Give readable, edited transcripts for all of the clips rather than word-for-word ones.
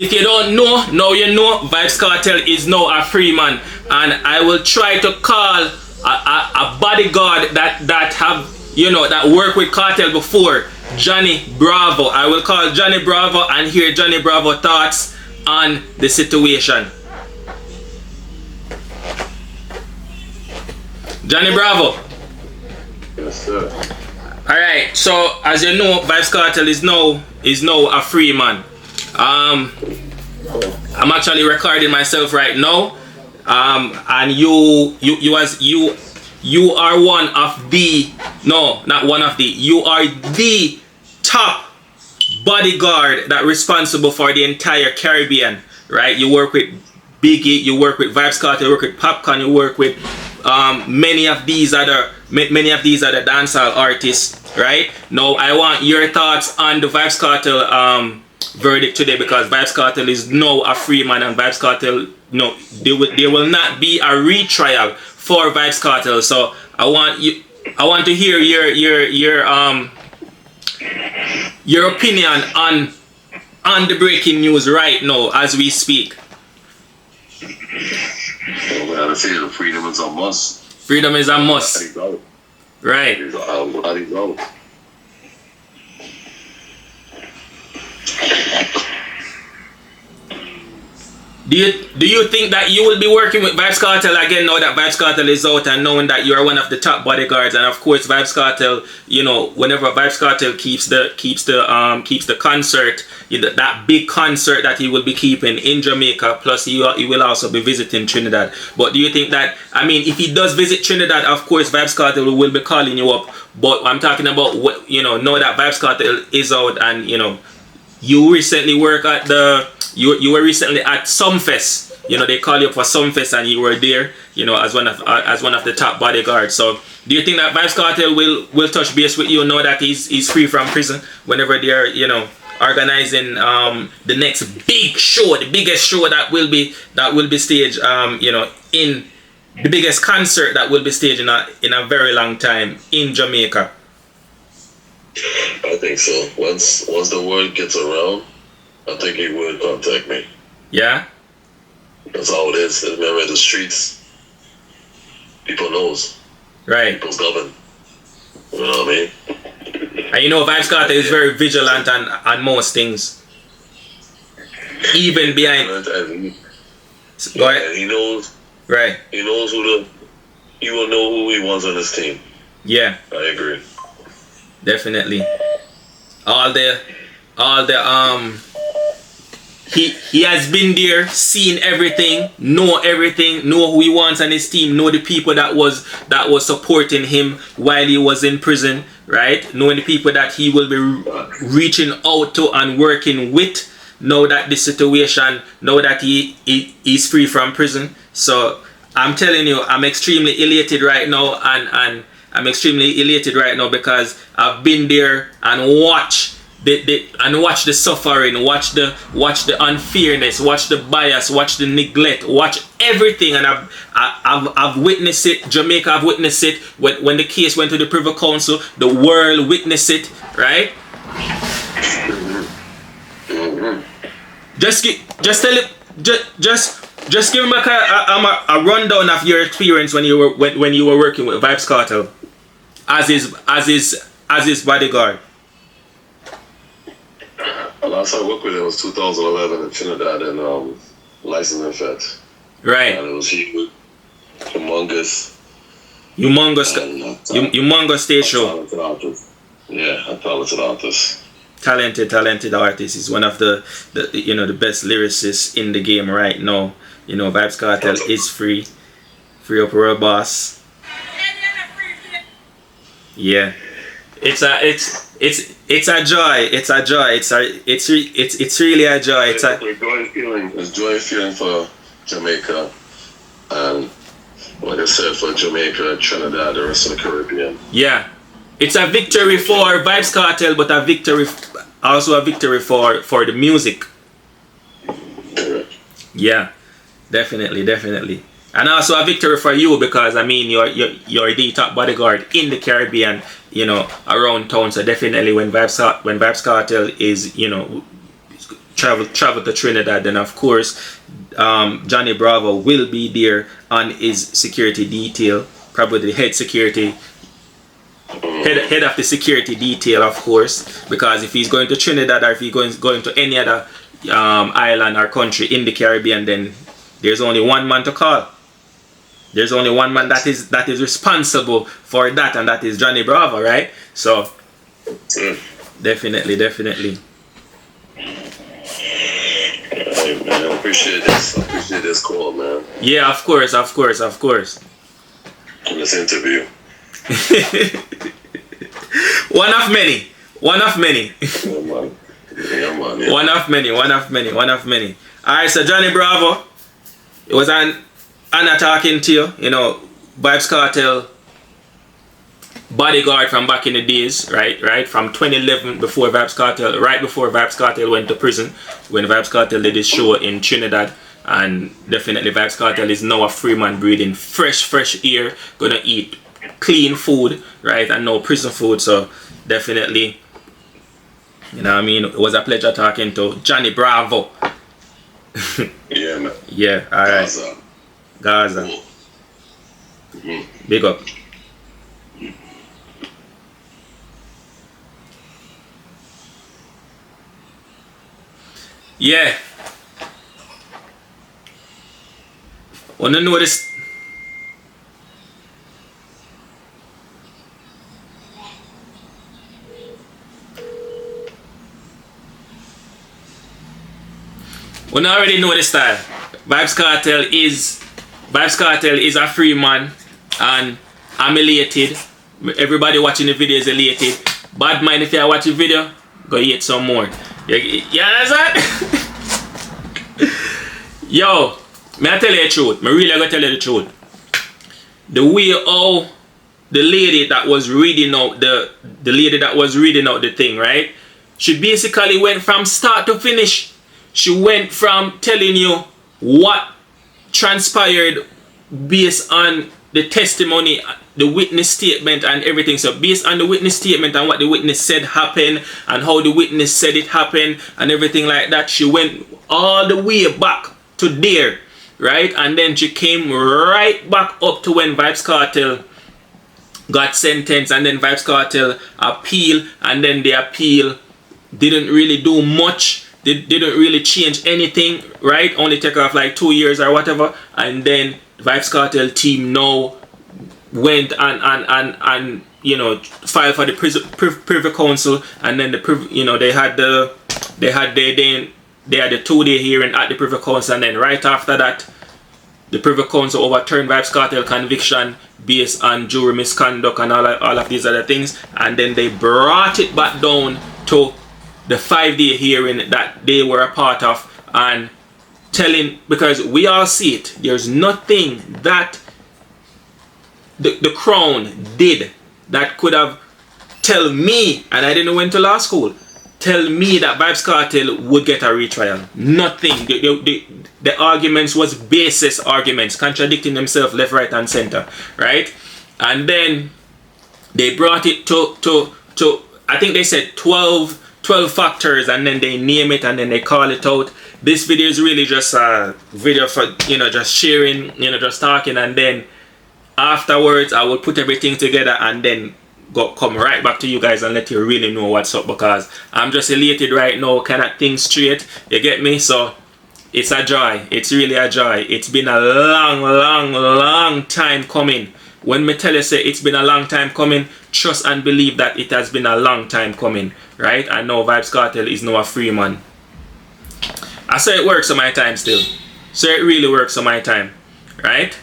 If you don't know, now you know. Vybz Kartel is now a free man, and I will try to call a bodyguard that have, you know, that work with Kartel before, Johnny Bravo. I will call Johnny Bravo and hear Johnny Bravo thoughts on the situation. Johnny Bravo. Yes, sir. All right. So as you know, Vybz Kartel is now a free man. I'm actually recording myself right now, and you are one of the, no, not one of the, you are the top bodyguard that responsible for the entire Caribbean, right? You work with Biggie, you work with Vybz Kartel, you work with Popcorn, you work with many of these other dancehall artists, right? Now I want your thoughts on the Vybz Kartel verdict today, because Vybz Kartel is now a free man, and Vybz Kartel, no, there will not be a retrial for Vybz Kartel. So I want to hear your opinion on the breaking news right now as we speak. Well, we gotta say that freedom is a must. Freedom is a must. Right. Do you think that you will be working with Vybz Kartel again now that Vybz Kartel is out, and knowing that you are one of the top bodyguards? And of course Vybz Kartel, you know, whenever Vybz Kartel keeps the concert, that big concert that he will be keeping in Jamaica, plus he will also be visiting Trinidad. But do you think that, I mean, if he does visit Trinidad, of course Vybz Kartel will be calling you up, but I'm talking about what, you know, now that Vybz Kartel is out, and you know, you recently work at you were recently at Sumfest. You know, they call you up for Sumfest, and you were there, you know, as one of the top bodyguards. So do you think that Vybz Kartel will touch base with you now that he's free from prison, whenever they are, you know, organizing the next big show, the biggest show that will be staged, you know, in the biggest concert that will be staged in a very long time in Jamaica? I think so. Once the word gets around, I think he will contact me. Yeah? That's how it is. Remember, the streets, people knows. Right. People's govern. You know what I mean? And you know, Vybz Kartel is very vigilant on most things. Even behind... Go ahead. And he knows... Right. He knows he will know who he wants on his team. Yeah. I agree. Definitely. He has been there, seen everything, know who he wants on his team, know the people that was supporting him while he was in prison, right? Knowing the people that he will be reaching out to and working with, now that the situation, now that he's free from prison. So I'm telling you, I'm extremely elated right now, and I'm extremely elated right now because I've been there and watched the suffering, watch the unfairness, watch the bias, watch the neglect, watch everything, and I've witnessed it. Jamaica, I've witnessed it when the case went to the Privy Council. The world witnessed it, right? Just give me a rundown of your experience when you were working with Vybz Kartel as his bodyguard. The last time I worked with him was 2011 in Trinidad and Licensing Fest. Right. And it was huge, humongous stage show. Yeah, a talented artist. Talented artist. He's one of the best lyricists in the game right now. You know, Vybz Kartel is free up our boss. Yeah, it's a joy. It's really a joy. It's a joy feeling for Jamaica, and like I said, for Jamaica, Trinidad, the rest of the Caribbean. Yeah, it's a victory for Vybz Kartel, but also a victory for the music. Correct. Yeah, definitely. And also a victory for you, because I mean you're the top bodyguard in the Caribbean, you know, around town. So definitely when Vybz Kartel is, you know, travel to Trinidad, then of course Johnny Bravo will be there on his security detail, probably the head of the security detail, of course, because if he's going to Trinidad or if he's going to any other island or country in the Caribbean, then there's only one man to call. There's only one man that is responsible for that, and that is Johnny Bravo, right? So definitely. Hey, man, I appreciate this call, man. Yeah, of course. In this interview. One of many. Yeah, man. Yeah. One of many. Alright, so Johnny Bravo, it was an honor talking to you. You know, Vybz Kartel Bodyguard from back in the days, right? From 2011, right before Vybz Kartel went to prison, when Vybz Kartel did his show in Trinidad. And definitely Vybz Kartel is now a free man, breathing fresh air, gonna eat clean food, right, and no prison food. So definitely, you know what I mean, it was a pleasure talking to Johnny Bravo. Yeah, man. Yeah, alright. Gaza. Big up. Yeah. Wanna know this? We already know the style. Vybz Kartel is a free man, and I'm elated. Everybody watching the video is elated. Bad mind if you watch the video, go eat some more. You understand? Yo, may I tell you the truth? Me really gonna tell you the truth. The way how the lady that was reading out the thing, right? She basically went from start to finish. She went from telling you what transpired based on the testimony, the witness statement and everything. So based on the witness statement and what the witness said happened and how the witness said it happened and everything like that, she went all the way back to there, right? And then she came right back up to when Vybz Kartel got sentenced, and then Vybz Kartel appeal, and then the appeal didn't really do much. They didn't really change anything, right? Only take off like 2 years or whatever. And then Vybz Kartel team now went and you know, filed for the Privy Council, and then they had the 2-day hearing at the Privy Council, and then right after that, the Privy Council overturned Vybz Kartel conviction based on jury misconduct and all of these other things, and then they brought it back down to the 5-day hearing that they were a part of, and telling, because we all see it, there's nothing that the Crown did that could have tell me, and I didn't went to law school, tell me that Vybz Kartel would get a retrial. Nothing. The arguments was baseless arguments, contradicting themselves left, right and center, right? And then they brought it to I think they said 12 factors, and then they name it and then they call it out. This video is really just a video for, you know, just sharing, you know, just talking, and then afterwards I will put everything together and then come right back to you guys and let you really know what's up, because I'm just elated right now, cannot think straight, you get me? So it's a joy, it's really a joy. It's been a long time coming. When me tell you say it's been a long time coming, trust and believe that it has been a long time coming, right? I know Vybz Kartel is now a free man. I say it works on my time still. So it really works on my time, right?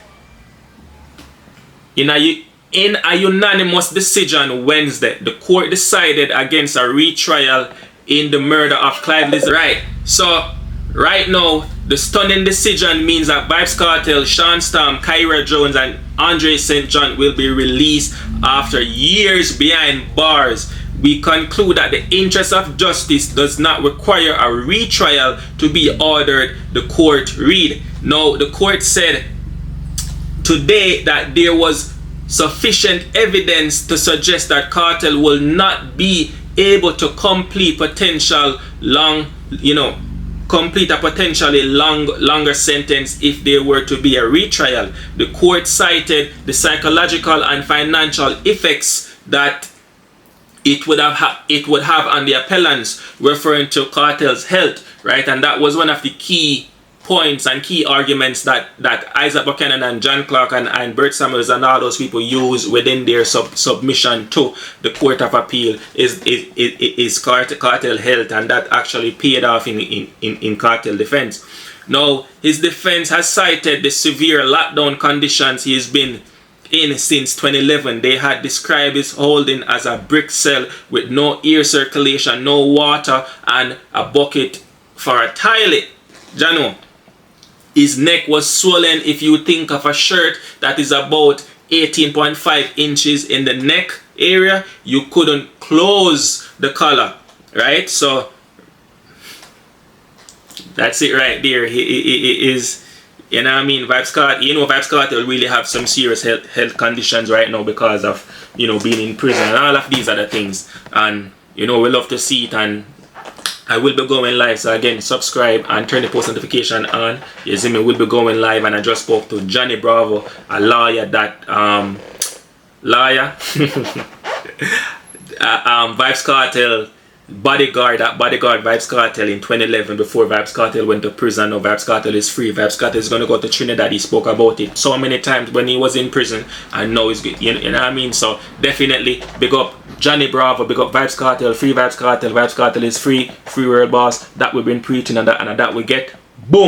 In a unanimous decision Wednesday, the court decided against a retrial in the murder of Clive Lizard. Right, so right now, the stunning decision means that Vybz Kartel, Sean Storm, Kyra Jones and Andre St. John will be released after years behind bars. We conclude that the interest of justice does not require a retrial to be ordered, the court read. Now, the court said today that there was sufficient evidence to suggest that Kartel will not be able to complete potential long, complete a potentially longer sentence if there were to be a retrial. The court cited the psychological and financial effects that it would have on the appellants, referring to Kartel's health, right? And that was one of the key points and key arguments that Isaac Buchanan and John Clark and Bert Samuels and all those people use within their submission to the Court of Appeal is Kartel health, and that actually paid off in Kartel defense. Now, his defense has cited the severe lockdown conditions he has been in since 2011. They had described his holding as a brick cell with no air circulation, no water, and a bucket for a toilet. Jano, his neck was swollen. If you think of a shirt that is about 18.5 inches in the neck area, you couldn't close the collar, right? So that's it right there. He is, you know what I mean, Vybz Kartel really have some serious health conditions right now because of, you know, being in prison and all of these other things. And, you know, we love to see it, and I will be going live. So again, subscribe and turn the post notification on. You see me, will be going live, and I just spoke to Johnny Bravo, a lawyer that Vybz Kartel Bodyguard, that bodyguard Vybz Kartel in 2011 before Vybz Kartel went to prison. Now Vybz Kartel is free. Vybz Kartel is going to go to Trinidad. He spoke about it so many times when he was in prison, and now he's good. You know what I mean? So definitely big up Johnny Bravo, big up Vybz Kartel, free Vybz Kartel. Vybz Kartel is free, free world boss. That we've been preaching, and that we get. Boom.